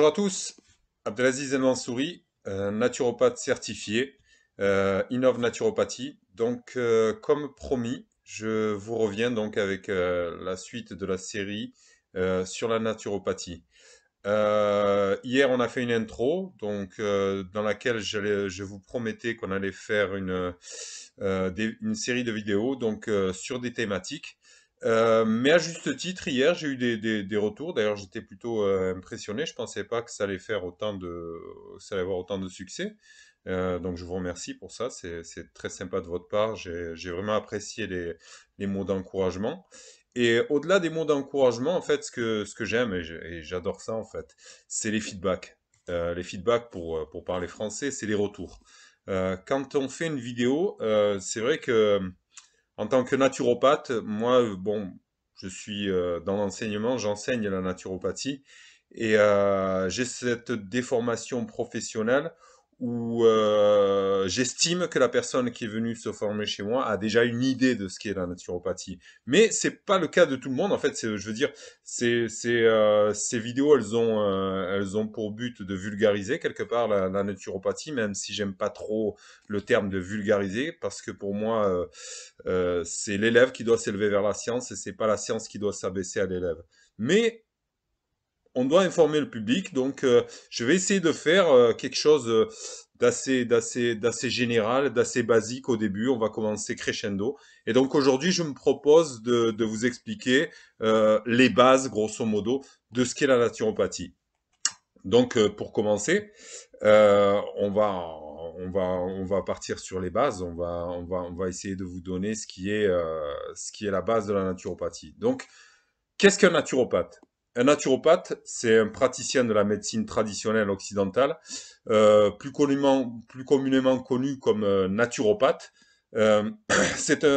Bonjour à tous, Abdelaziz El Mansouri, naturopathe certifié, Innov Naturopathie. Donc, comme promis, je vous reviens donc avec la suite de la série sur la naturopathie. Hier, on a fait une intro, donc dans laquelle je vous promettais qu'on allait faire une série de vidéos donc sur des thématiques. Mais à juste titre, hier, j'ai eu des retours. D'ailleurs, j'étais plutôt impressionné. Je pensais pas que ça allait avoir autant de succès. Donc, je vous remercie pour ça. C'est très sympa de votre part. J'ai vraiment apprécié les mots d'encouragement. Et au-delà des mots d'encouragement, en fait, ce que j'aime, et j'adore ça, en fait, c'est les feedbacks. Les feedbacks, pour parler français, c'est les retours. Quand on fait une vidéo, c'est vrai que en tant que naturopathe, moi, bon, je suis dans l'enseignement, j'enseigne la naturopathie et j'ai cette déformation professionnelle où j'estime que la personne qui est venue se former chez moi a déjà une idée de ce qu'est la naturopathie. Mais c'est pas le cas de tout le monde. En fait, je veux dire, ces vidéos, elles ont pour but de vulgariser quelque part la naturopathie, même si j'aime pas trop le terme de vulgariser, parce que pour moi, c'est l'élève qui doit s'élever vers la science et c'est pas la science qui doit s'abaisser à l'élève. Mais on doit informer le public, donc je vais essayer de faire quelque chose d'assez général, d'assez basique au début. On va commencer crescendo. Et donc aujourd'hui, je me propose de vous expliquer les bases, grosso modo, de ce qu'est la naturopathie. Donc pour commencer, on va partir sur les bases. On va essayer de vous donner ce qui est la base de la naturopathie. Donc, qu'est-ce qu'un naturopathe? Un naturopathe, c'est un praticien de la médecine traditionnelle occidentale, plus communément connu comme naturopathe. Euh,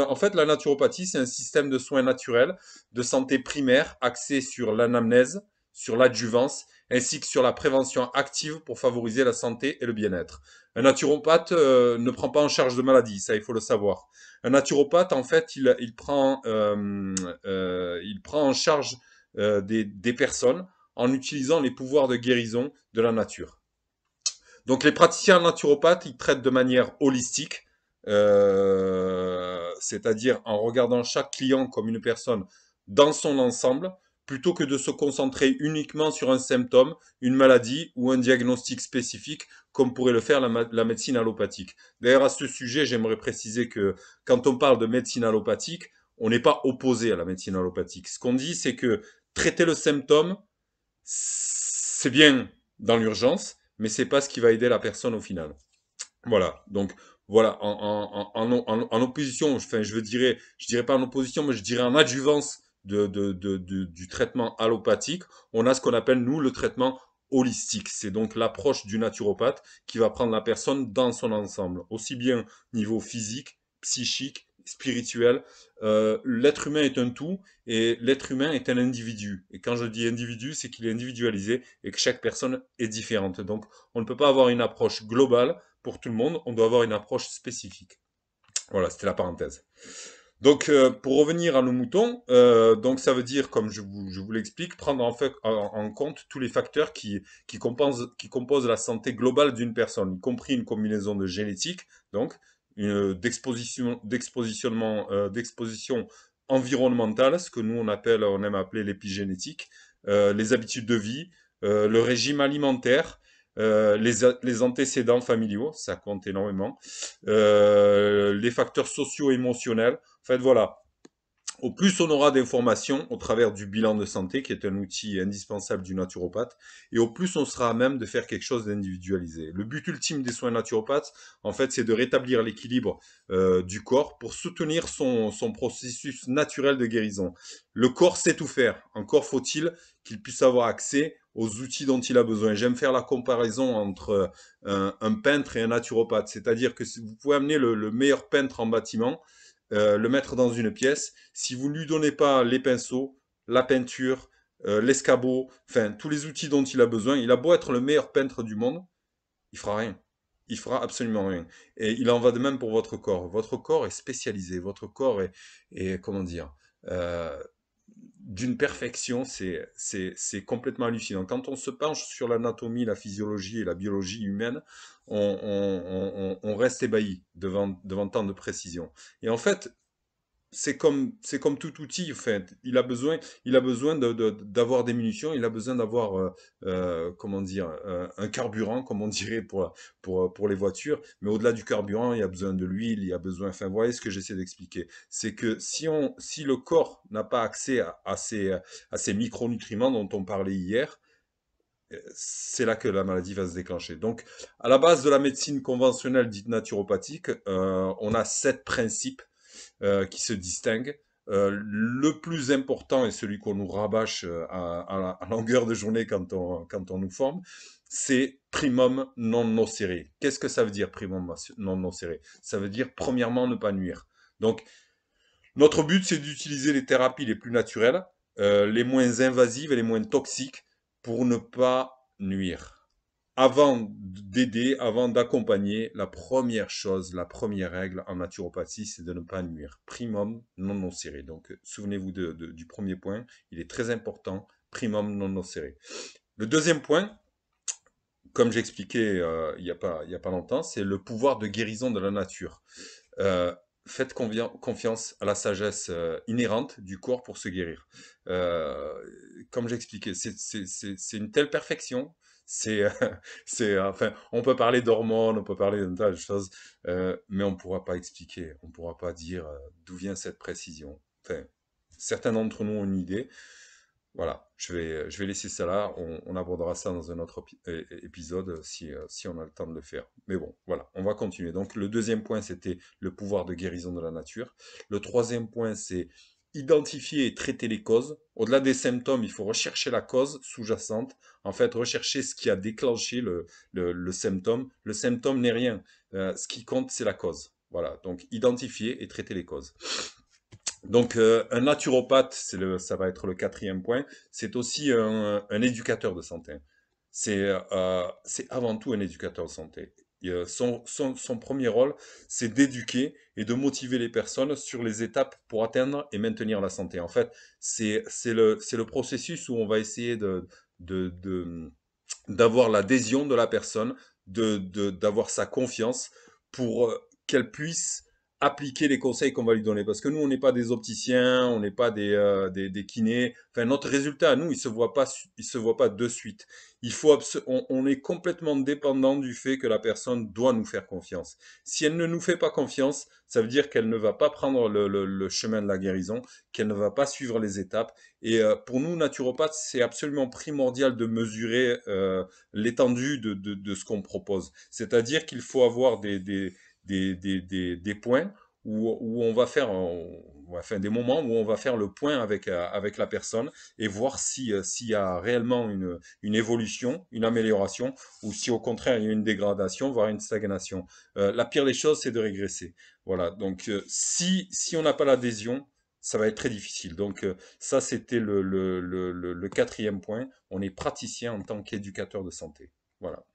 en fait, la naturopathie, c'est un système de soins naturels, de santé primaire, axé sur l'anamnèse, sur l'adjuvance, ainsi que sur la prévention active pour favoriser la santé et le bien-être. Un naturopathe ne prend pas en charge de maladies, ça il faut le savoir. Un naturopathe, en fait, il prend en charge des personnes en utilisant les pouvoirs de guérison de la nature. Donc les praticiens naturopathes, ils traitent de manière holistique, c'est-à-dire en regardant chaque client comme une personne dans son ensemble, plutôt que de se concentrer uniquement sur un symptôme, une maladie ou un diagnostic spécifique, comme pourrait le faire la médecine allopathique. D'ailleurs, à ce sujet, j'aimerais préciser que quand on parle de médecine allopathique, on n'est pas opposé à la médecine allopathique. Ce qu'on dit, c'est que traiter le symptôme, c'est bien dans l'urgence, mais c'est pas ce qui va aider la personne au final. Voilà. Donc voilà, en opposition, enfin je dirais pas en opposition, mais je dirais en adjuvance du traitement allopathique, on a ce qu'on appelle nous le traitement holistique. C'est donc l'approche du naturopathe qui va prendre la personne dans son ensemble, aussi bien niveau physique, psychique, spirituel. L'être humain est un tout et l'être humain est un individu. Et quand je dis individu, c'est qu'il est individualisé et que chaque personne est différente. Donc on ne peut pas avoir une approche globale pour tout le monde, on doit avoir une approche spécifique. Voilà, c'était la parenthèse. Donc, pour revenir à nos moutons, donc ça veut dire, comme je vous l'explique, prendre en compte tous les facteurs qui composent la santé globale d'une personne, y compris une combinaison de génétique, donc d'exposition environnementale, ce que nous on aime appeler l'épigénétique, les habitudes de vie, le régime alimentaire, les antécédents familiaux, ça compte énormément, les facteurs socio-émotionnels. En fait, voilà. Au plus on aura d'informations au travers du bilan de santé, qui est un outil indispensable du naturopathe, et au plus on sera à même de faire quelque chose d'individualisé. Le but ultime des soins naturopathes, en fait, c'est de rétablir l'équilibre du corps pour soutenir son processus naturel de guérison. Le corps sait tout faire. Encore faut-il qu'il puisse avoir accès aux outils dont il a besoin. J'aime faire la comparaison entre un peintre et un naturopathe, c'est-à-dire que si vous pouvez amener le meilleur peintre en bâtiment, le mettre dans une pièce. Si vous ne lui donnez pas les pinceaux, la peinture, l'escabeau, enfin tous les outils dont il a besoin, il a beau être le meilleur peintre du monde, il fera rien. Il fera absolument rien. Et il en va de même pour votre corps. Votre corps est spécialisé. Votre corps est comment dire, euh, d'une perfection, c'est complètement hallucinant. Quand on se penche sur l'anatomie, la physiologie et la biologie humaine, on reste ébahi devant tant de précision. Et en fait, c'est comme tout outil, en fait. Il a besoin d'avoir des munitions, il a besoin d'avoir, comment dire, un carburant, comme on dirait pour les voitures. Mais au-delà du carburant, il y a besoin de l'huile, il y a besoin, enfin, vous voyez ce que j'essaie d'expliquer. C'est que si le corps n'a pas accès à ces micronutriments dont on parlait hier, c'est là que la maladie va se déclencher. Donc, à la base de la médecine conventionnelle dite naturopathique, on a 7 principes qui se distinguent. Le plus important et celui qu'on nous rabâche à longueur de journée quand on nous forme, c'est primum non nocere. Qu'est-ce que ça veut dire primum non nocere? Ça veut dire premièrement ne pas nuire. Donc notre but c'est d'utiliser les thérapies les plus naturelles, les moins invasives et les moins toxiques pour ne pas nuire. Avant d'aider, avant d'accompagner, la première chose, la première règle en naturopathie, c'est de ne pas nuire. Primum non nocere. Donc, souvenez-vous du premier point, il est très important. Primum non nocere. Le deuxième point, comme j'expliquais il y a pas longtemps, c'est le pouvoir de guérison de la nature. Euh, Faites confiance à la sagesse inhérente du corps pour se guérir. Euh, Comme j'expliquais, c'est une telle perfection. C'est, enfin, on peut parler d'hormones, on peut parler d'un tas de choses, mais on ne pourra pas expliquer, on ne pourra pas dire d'où vient cette précision. Enfin, certains d'entre nous ont une idée. Voilà, je vais laisser ça là. On abordera ça dans un autre épisode si on a le temps de le faire. Mais bon, voilà, on va continuer. Donc, le deuxième point, c'était le pouvoir de guérison de la nature. Le troisième point, c'est identifier et traiter les causes. Au-delà des symptômes, il faut rechercher la cause sous-jacente. En fait, rechercher ce qui a déclenché le symptôme. Le symptôme n'est rien. Ce qui compte, c'est la cause. Voilà, donc identifier et traiter les causes. Donc, un naturopathe, ça va être le quatrième point, c'est aussi un éducateur de santé. C'est avant tout un éducateur de santé. Et, son premier rôle, c'est d'éduquer et de motiver les personnes sur les étapes pour atteindre et maintenir la santé. En fait, c'est le processus où on va essayer de, de- d'avoir l'adhésion de la personne, d'avoir sa confiance pour qu'elle puisse appliquer les conseils qu'on va lui donner. Parce que nous, on n'est pas des opticiens, on n'est pas des kinés. Enfin, notre résultat à nous, il se voit pas de suite. On est complètement dépendant du fait que la personne doit nous faire confiance. Si elle ne nous fait pas confiance, ça veut dire qu'elle ne va pas prendre le chemin de la guérison, qu'elle ne va pas suivre les étapes. Et pour nous, naturopathes, c'est absolument primordial de mesurer l'étendue de ce qu'on propose. C'est-à-dire qu'il faut avoir des points où on va faire, enfin, des moments où on va faire le point avec la personne et voir s'il y a réellement une évolution, une amélioration, ou si au contraire il y a une dégradation, voire une stagnation. La pire des choses, c'est de régresser. Voilà, donc si on n'a pas l'adhésion, ça va être très difficile. Donc ça, c'était le quatrième point. On est praticien en tant qu'éducateur de santé. Voilà.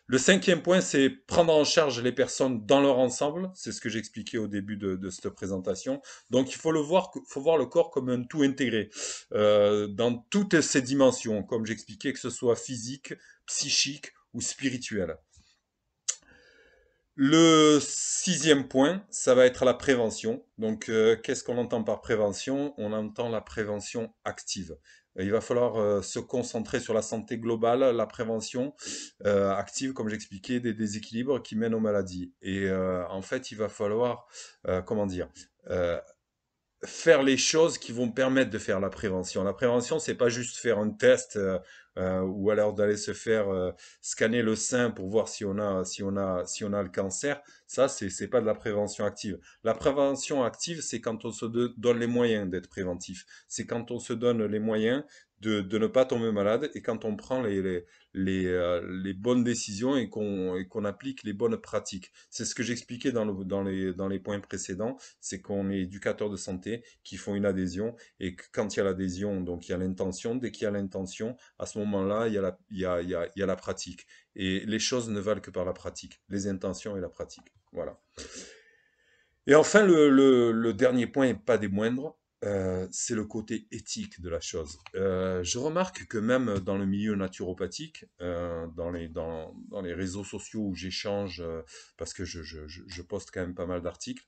Le cinquième point, c'est prendre en charge les personnes dans leur ensemble. C'est ce que j'expliquais au début de cette présentation. Donc, faut voir le corps comme un tout intégré, dans toutes ses dimensions, comme j'expliquais, que ce soit physique, psychique ou spirituel. Le sixième point, ça va être la prévention. Donc, qu'est-ce qu'on entend par prévention? On entend la prévention active. Il va falloir se concentrer sur la santé globale, la prévention active, comme j'expliquais, des déséquilibres qui mènent aux maladies. Et en fait, il va falloir, comment dire, euh, faire les choses qui vont permettre de faire la prévention. La prévention, c'est pas juste faire un test ou alors d'aller se faire scanner le sein pour voir si on a le cancer. Ça, c'est pas de la prévention active. La prévention active, c'est quand on se donne les moyens d'être préventif. C'est quand on se donne les moyens de ne pas tomber malade et quand on prend les bonnes décisions et qu'on applique les bonnes pratiques. C'est ce que j'expliquais dans les points précédents, c'est qu'on est éducateur de santé, qui font une adhésion, et que quand il y a l'adhésion, donc il y a l'intention, dès qu'il y a l'intention, à ce moment-là, il y a la pratique. Et les choses ne valent que par la pratique, les intentions et la pratique. Voilà. Et enfin, le dernier point, et pas des moindres, c'est le côté éthique de la chose. Je remarque que même dans le milieu naturopathique, dans les réseaux sociaux où j'échange, parce que je poste quand même pas mal d'articles,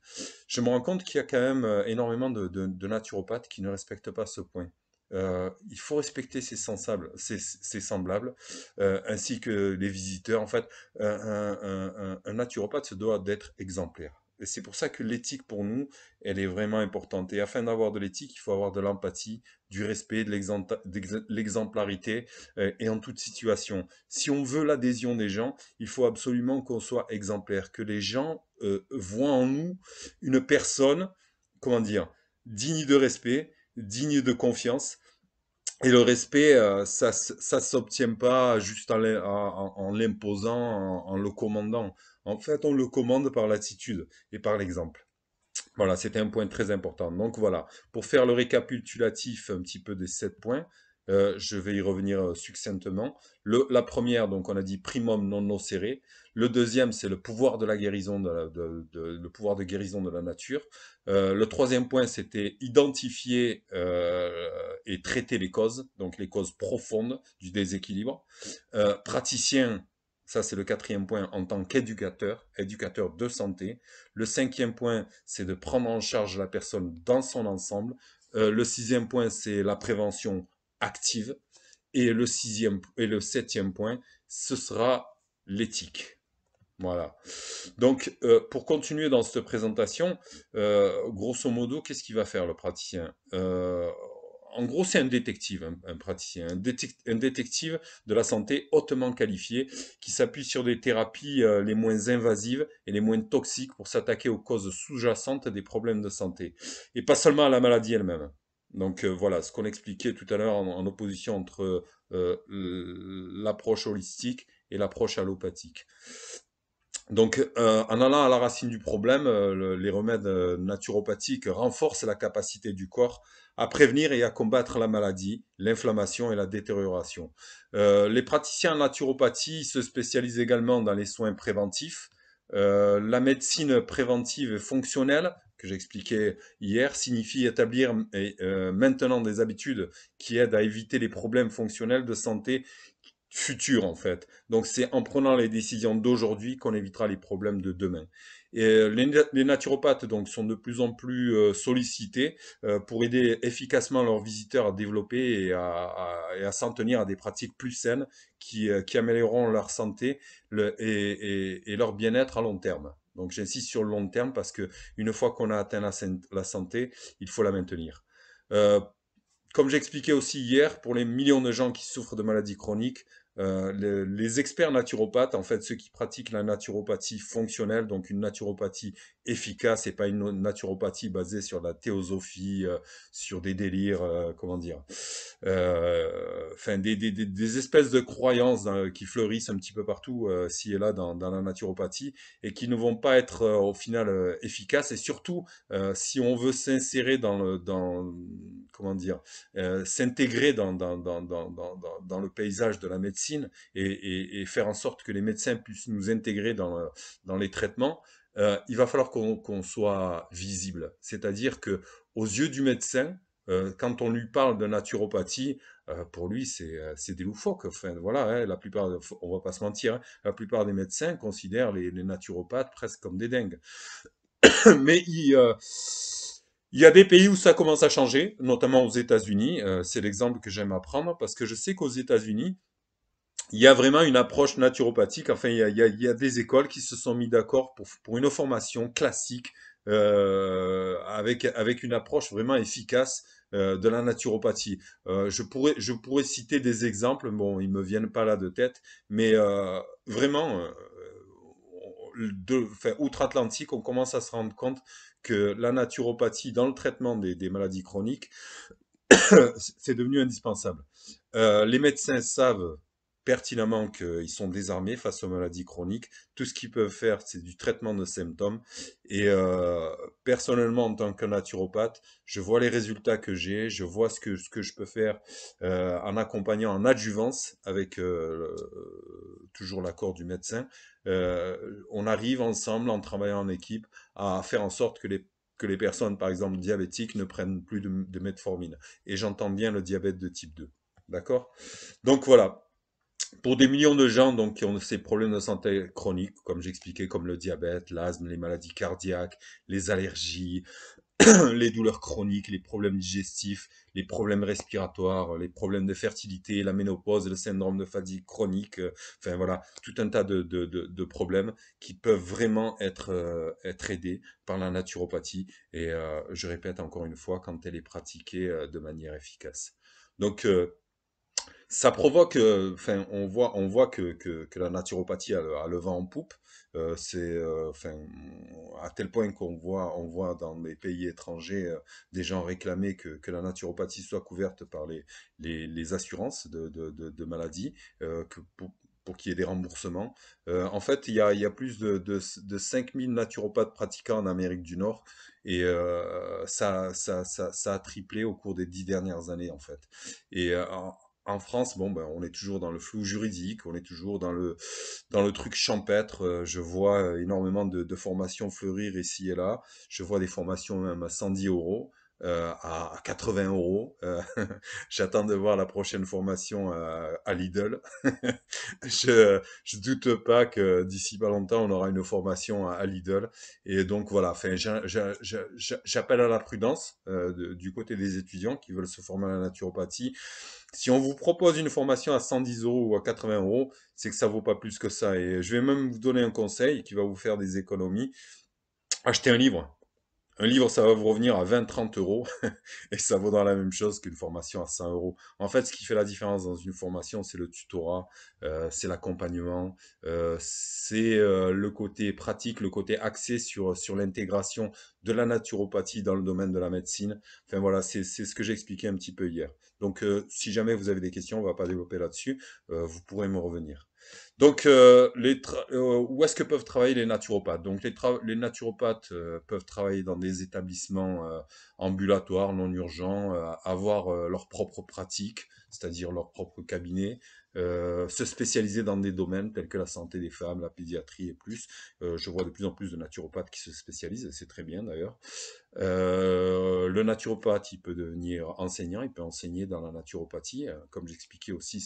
je me rends compte qu'il y a quand même énormément de naturopathes qui ne respectent pas ce point. Il faut respecter ses semblables, ainsi que les visiteurs. En fait, un naturopathe se doit d'être exemplaire. Et c'est pour ça que l'éthique pour nous, elle est vraiment importante. Et afin d'avoir de l'éthique, il faut avoir de l'empathie, du respect, de l'exemplarité, et en toute situation. Si on veut l'adhésion des gens, il faut absolument qu'on soit exemplaire, que les gens voient en nous une personne, comment dire, digne de respect, digne de confiance. Et le respect, ça s'obtient pas juste en l'imposant, en le commandant. En fait, on le commande par l'attitude et par l'exemple. Voilà, c'était un point très important. Donc voilà, pour faire le récapitulatif un petit peu des 7 points, je vais y revenir succinctement. La première, donc on a dit primum non nocere. Le deuxième, c'est le pouvoir de la guérison, le pouvoir de guérison de la nature. Le troisième point, c'était identifier et traiter les causes, donc les causes profondes du déséquilibre. Praticien, ça c'est le quatrième point, en tant qu'éducateur, éducateur de santé. Le cinquième point, c'est de prendre en charge la personne dans son ensemble. Le sixième point, c'est la prévention active. Et le septième point, ce sera l'éthique. Voilà. Donc, pour continuer dans cette présentation, grosso modo, qu'est-ce qu'il va faire le praticien? En gros, c'est un détective, un praticien, un détective de la santé hautement qualifié qui s'appuie sur des thérapies les moins invasives et les moins toxiques pour s'attaquer aux causes sous-jacentes des problèmes de santé. Et pas seulement à la maladie elle-même. Donc voilà, ce qu'on expliquait tout à l'heure en opposition entre l'approche holistique et l'approche allopathique. Donc, en allant à la racine du problème, les remèdes naturopathiques renforcent la capacité du corps à prévenir et à combattre la maladie, l'inflammation et la détérioration. Les praticiens en naturopathie se spécialisent également dans les soins préventifs. La médecine préventive et fonctionnelle, que j'expliquais hier, signifie établir et maintenant des habitudes qui aident à éviter les problèmes fonctionnels de santé futur en fait. Donc c'est en prenant les décisions d'aujourd'hui qu'on évitera les problèmes de demain. Et les naturopathes donc sont de plus en plus sollicités pour aider efficacement leurs visiteurs à développer et à s'en tenir à des pratiques plus saines qui amélioreront leur santé et leur bien-être à long terme. Donc j'insiste sur le long terme parce que une fois qu'on a atteint la santé, il faut la maintenir. Euh, Comme j'expliquais aussi hier, pour les millions de gens qui souffrent de maladies chroniques, les experts naturopathes, en fait, ceux qui pratiquent la naturopathie fonctionnelle, donc une naturopathie efficace et pas une naturopathie basée sur la théosophie, sur des délires, comment dire, enfin des espèces de croyances qui fleurissent un petit peu partout, ci et là dans la naturopathie et qui ne vont pas être au final efficaces. Et surtout, si on veut s'insérer comment dire, s'intégrer dans le paysage de la médecine et faire en sorte que les médecins puissent nous intégrer dans les traitements, il va falloir qu'on soit visible. C'est-à-dire que aux yeux du médecin, quand on lui parle de naturopathie, pour lui, c'est des loufoques. Enfin, voilà, hein, on va pas se mentir, hein, la plupart des médecins considèrent les naturopathes presque comme des dingues. Mais il y a des pays où ça commence à changer, notamment aux États-Unis. C'est l'exemple que j'aime apprendre parce que je sais qu'aux États-Unis, il y a vraiment une approche naturopathique. Enfin, il y a des écoles qui se sont mis d'accord pour une formation classique avec une approche vraiment efficace de la naturopathie. Je pourrais citer des exemples. Bon, ils me viennent pas là de tête, mais vraiment, enfin, outre-Atlantique, on commence à se rendre compte que la naturopathie dans le traitement des maladies chroniques c'est devenu indispensable. Les médecins savent pertinemment qu'ils sont désarmés face aux maladies chroniques. Tout ce qu'ils peuvent faire, c'est du traitement de symptômes. Et personnellement, en tant que naturopathe, je vois les résultats que j'ai, je vois ce que je peux faire en accompagnant en adjuvance avec toujours l'accord du médecin. On arrive ensemble, en travaillant en équipe, à faire en sorte que les que les personnes, par exemple, diabétiques ne prennent plus de metformine. Et j'entends bien le diabète de type 2. D'accord? Donc voilà. Pour des millions de gens donc, qui ont ces problèmes de santé chroniques, comme j'expliquais, comme le diabète, l'asthme, les maladies cardiaques, les allergies, les douleurs chroniques, les problèmes digestifs, les problèmes respiratoires, les problèmes de fertilité, la ménopause, le syndrome de fatigue chronique, enfin voilà, tout un tas de problèmes qui peuvent vraiment être aidés par la naturopathie. Et je répète encore une fois, quand elle est pratiquée de manière efficace. Donc, ça provoque, enfin, on voit que la naturopathie a le vent en poupe. Enfin, à tel point on voit dans les pays étrangers des gens réclamer que la naturopathie soit couverte par les assurances de maladies, pour qu'il y ait des remboursements. En fait, il y a plus de 5000 naturopathes pratiquants en Amérique du Nord et ça a triplé au cours des 10 dernières années, en fait. Et en France, bon, ben, on est toujours dans le flou juridique, on est toujours dans le truc champêtre. Je vois énormément de formations fleurir ici et là. Je vois des formations même à 110 euros, à 80 euros. J'attends de voir la prochaine formation à Lidl. Je doute pas que d'ici pas longtemps, on aura une formation à Lidl. Et donc voilà, enfin, j'appelle à la prudence du côté des étudiants qui veulent se former à la naturopathie. Si on vous propose une formation à 110 euros ou à 80 euros, c'est que ça vaut pas plus que ça. Et je vais même vous donner un conseil qui va vous faire des économies. Achetez un livre. Un livre, ça va vous revenir à 20-30 euros et ça vaudra la même chose qu'une formation à 100 euros. En fait, ce qui fait la différence dans une formation, c'est le tutorat, c'est l'accompagnement, c'est le côté pratique, le côté axé sur l'intégration de la naturopathie dans le domaine de la médecine. Enfin voilà, c'est ce que j'ai expliqué un petit peu hier. Donc, si jamais vous avez des questions, on va pas développer là-dessus, vous pourrez me revenir. Donc, où est-ce que peuvent travailler les naturopathes? Donc, les naturopathes peuvent travailler dans des établissements ambulatoires, non urgents, avoir leur propre pratique, c'est-à-dire leur propre cabinet, se spécialiser dans des domaines tels que la santé des femmes, la pédiatrie et plus. Je vois de plus en plus de naturopathes qui se spécialisent, et c'est très bien d'ailleurs. Le naturopathe, il peut devenir enseignant, il peut enseigner dans la naturopathie. Comme j'expliquais aussi,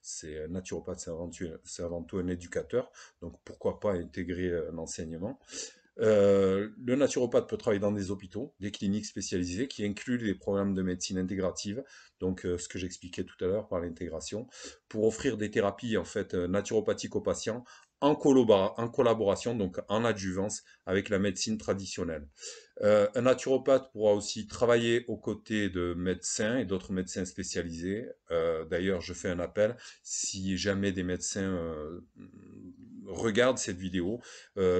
c'est un naturopathe, c'est avant tout un éducateur. Donc pourquoi pas intégrer l'enseignement. Le naturopathe peut travailler dans des hôpitaux, des cliniques spécialisées qui incluent les programmes de médecine intégrative, donc ce que j'expliquais tout à l'heure par l'intégration, pour offrir des thérapies en fait naturopathiques aux patients en collaboration, donc en adjuvance avec la médecine traditionnelle. Un naturopathe pourra aussi travailler aux côtés de médecins et d'autres médecins spécialisés. D'ailleurs, je fais un appel, si jamais des médecins regardent cette vidéo,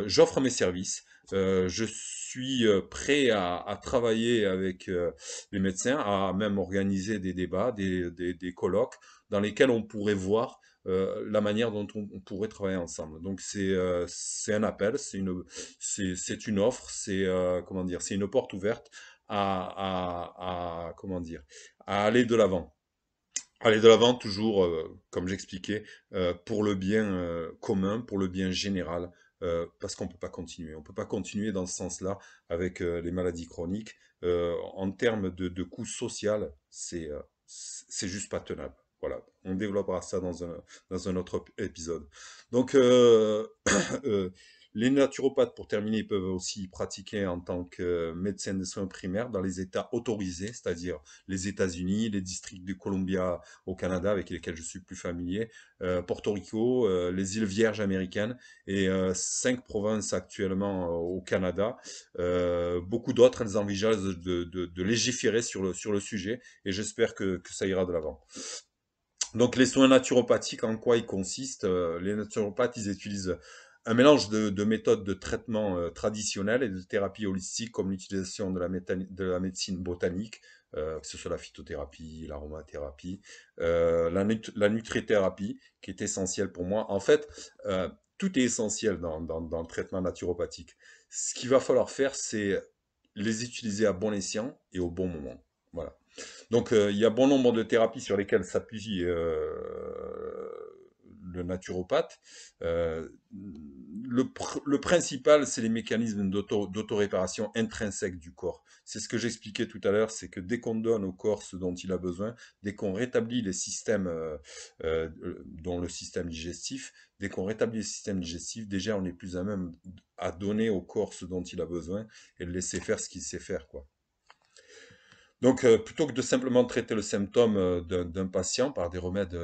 j'offre mes services. Je suis prêt à travailler avec les médecins, à même organiser des débats, des colloques dans lesquels on pourrait voir la manière dont on pourrait travailler ensemble. Donc c'est un appel, c'est une offre, c'est comment dire, c'est une porte ouverte comment dire, à aller de l'avant. Aller de l'avant toujours, comme j'expliquais, pour le bien commun, pour le bien général, parce qu'on peut pas continuer. On peut pas continuer dans ce sens-là avec les maladies chroniques. En termes de coût social, c'est juste pas tenable. Voilà, on développera ça dans un autre épisode. Donc, euh, les naturopathes, pour terminer, ils peuvent aussi pratiquer en tant que médecin de soins primaires dans les États autorisés, c'est-à-dire les États-Unis, les districts du Columbia au Canada, avec lesquels je suis plus familier, Porto Rico, les îles Vierges américaines et 5 provinces actuellement au Canada. Beaucoup d'autres, elles envisagent de légiférer sur le sujet et j'espère que ça ira de l'avant. Donc les soins naturopathiques, en quoi ils consistent? Les naturopathes, ils utilisent un mélange de méthodes de traitement traditionnelles et de thérapies holistiques, comme l'utilisation de la médecine botanique, que ce soit la phytothérapie, l'aromathérapie, la nutrithérapie, qui est essentielle pour moi. En fait, tout est essentiel dans le traitement naturopathique. Ce qu'il va falloir faire, c'est les utiliser à bon escient et au bon moment. Voilà. Donc, il y a bon nombre de thérapies sur lesquelles s'appuie le naturopathe. Le principal, c'est les mécanismes d'autoréparation intrinsèques du corps. C'est ce que j'expliquais tout à l'heure, c'est que dès qu'on donne au corps ce dont il a besoin, dès qu'on rétablit les systèmes, dont le système digestif, dès qu'on rétablit le système digestif, déjà on est plus à même à donner au corps ce dont il a besoin et le laisser faire ce qu'il sait faire, quoi. Donc, plutôt que de simplement traiter le symptôme d'un patient par des remèdes,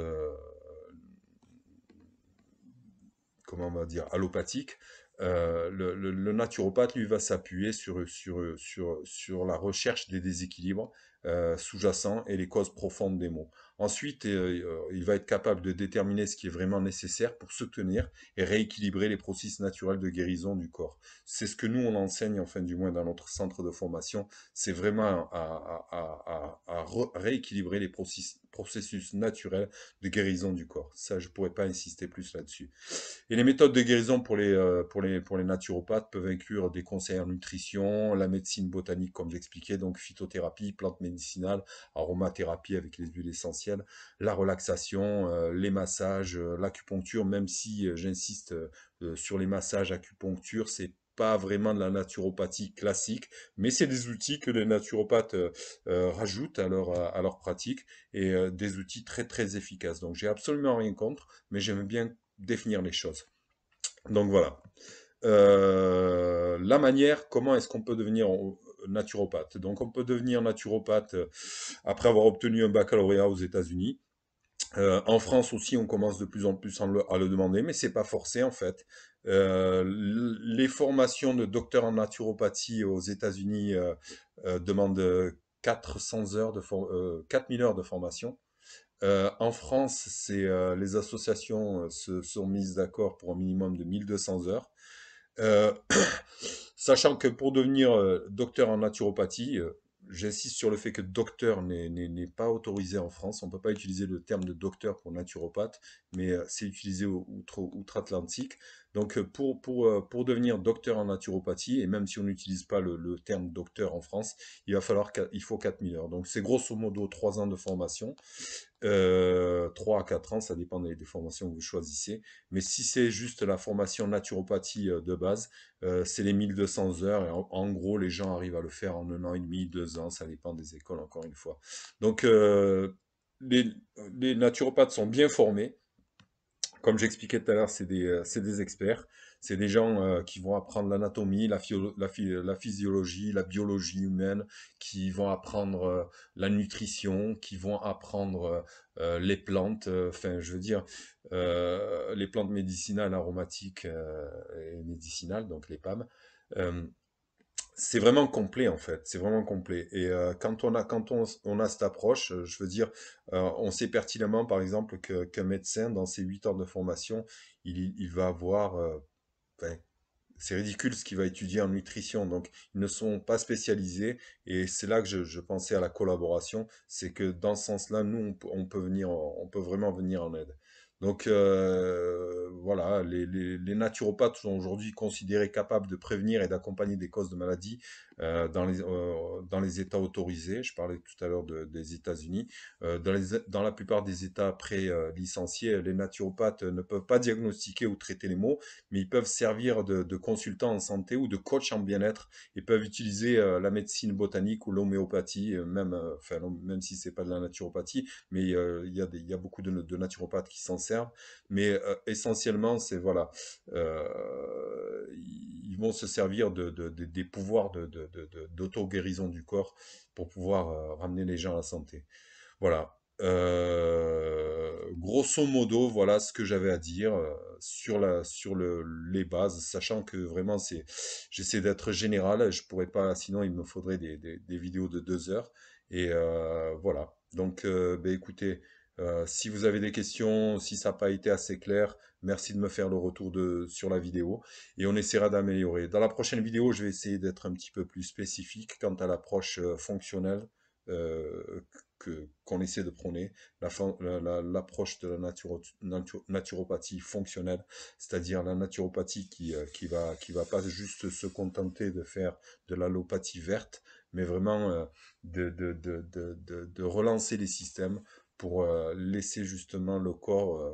comment on va dire, allopathiques, le naturopathe, lui, va s'appuyer sur la recherche des déséquilibres sous-jacents et les causes profondes des maux. Ensuite, il va être capable de déterminer ce qui est vraiment nécessaire pour soutenir et rééquilibrer les processus naturels de guérison du corps. C'est ce que nous, on enseigne, enfin du moins dans notre centre de formation, c'est vraiment à rééquilibrer les processus naturels de guérison du corps. Ça, je ne pourrais pas insister plus là-dessus. Et les méthodes de guérison pour les naturopathes peuvent inclure des conseils en nutrition, la médecine botanique, comme j'expliquais, donc phytothérapie, plantes médicinales, aromathérapie avec les huiles essentielles, la relaxation, les massages, l'acupuncture, même si j'insiste sur les massages acupuncture, c'est pas vraiment de la naturopathie classique, mais c'est des outils que les naturopathes rajoutent à leur pratique et des outils très très efficaces. Donc j'ai absolument rien contre, mais j'aime bien définir les choses. Donc voilà. La manière, comment est-ce qu'on peut devenir naturopathe? Donc on peut devenir naturopathe après avoir obtenu un baccalauréat aux États-Unis. En France aussi, on commence de plus en plus à le demander, mais c'est pas forcé en fait. Les formations de docteur en naturopathie aux États-Unis demandent 400 heures 4000 heures de formation. En France, les associations se sont mises d'accord pour un minimum de 1200 heures. Euh, Sachant que pour devenir docteur en naturopathie, j'insiste sur le fait que docteur n'est pas autorisé en France. On ne peut pas utiliser le terme de docteur pour naturopathe, mais c'est utilisé outre-Atlantique. Donc pour devenir docteur en naturopathie, et même si on n'utilise pas le terme docteur en France, il faut 4000 heures. Donc c'est grosso modo 3 ans de formation. 3 à 4 ans, ça dépend des formations que vous choisissez. Mais si c'est juste la formation naturopathie de base, c'est les 1200 heures. Et en gros, les gens arrivent à le faire en 1 an et demi, 2 ans, ça dépend des écoles, encore une fois. Donc, les, les naturopathes sont bien formés. Comme j'expliquais tout à l'heure, c'est des experts. C'est des gens qui vont apprendre l'anatomie, la physiologie, la biologie humaine, qui vont apprendre la nutrition, qui vont apprendre les plantes, enfin, je veux dire, les plantes médicinales, aromatiques et médicinales, donc les PAM. Euh, c'est vraiment complet en fait, c'est vraiment complet. Et quand on a cette approche, je veux dire, on sait pertinemment par exemple qu'un médecin dans ses 8 heures de formation, il va avoir, enfin, c'est ridicule ce qu'il va étudier en nutrition. Donc ils ne sont pas spécialisés et c'est là que je pensais à la collaboration, c'est que dans ce sens-là, nous on peut venir, on peut vraiment venir en aide. Donc voilà, les naturopathes sont aujourd'hui considérés capables de prévenir et d'accompagner des causes de maladies dans les États autorisés. Je parlais tout à l'heure des États-Unis. Dans la plupart des États pré-licenciés, les naturopathes ne peuvent pas diagnostiquer ou traiter les maux, mais ils peuvent servir de consultants en santé ou de coach en bien-être. Ils peuvent utiliser la médecine botanique ou l'homéopathie, enfin, même si c'est pas de la naturopathie, mais il y a beaucoup de naturopathes qui s'en servent. Mais essentiellement, c'est voilà, ils vont se servir des pouvoirs d'auto-guérison du corps pour pouvoir ramener les gens à la santé. Voilà. Grosso modo, voilà ce que j'avais à dire sur les bases, sachant que vraiment j'essaie d'être général, je pourrais pas, sinon il me faudrait des vidéos de 2 heures. Et voilà. Donc, ben, écoutez, si vous avez des questions, si ça n'a pas été assez clair, merci de me faire le retour sur la vidéo et on essaiera d'améliorer. Dans la prochaine vidéo, je vais essayer d'être un petit peu plus spécifique quant à l'approche fonctionnelle euh, qu'on essaie de prôner, l'approche de la naturopathie fonctionnelle, c'est-à-dire la naturopathie qui va pas juste se contenter de faire de l'allopathie verte, mais vraiment de relancer les systèmes pour laisser justement le corps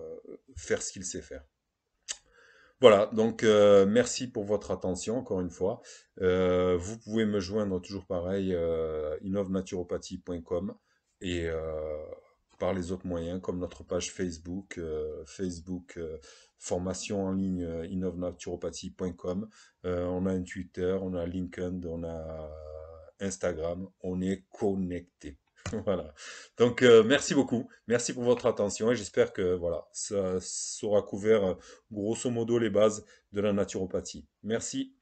faire ce qu'il sait faire. Voilà, donc merci pour votre attention encore une fois. Vous pouvez me joindre toujours pareil, innovnaturopathie.com et par les autres moyens comme notre page Facebook, formation en ligne innovnaturopathie.com. On a un Twitter, on a LinkedIn, on a Instagram, on est connecté. Voilà. Donc merci beaucoup, merci pour votre attention et j'espère que voilà, ça aura couvert grosso modo les bases de la naturopathie. Merci.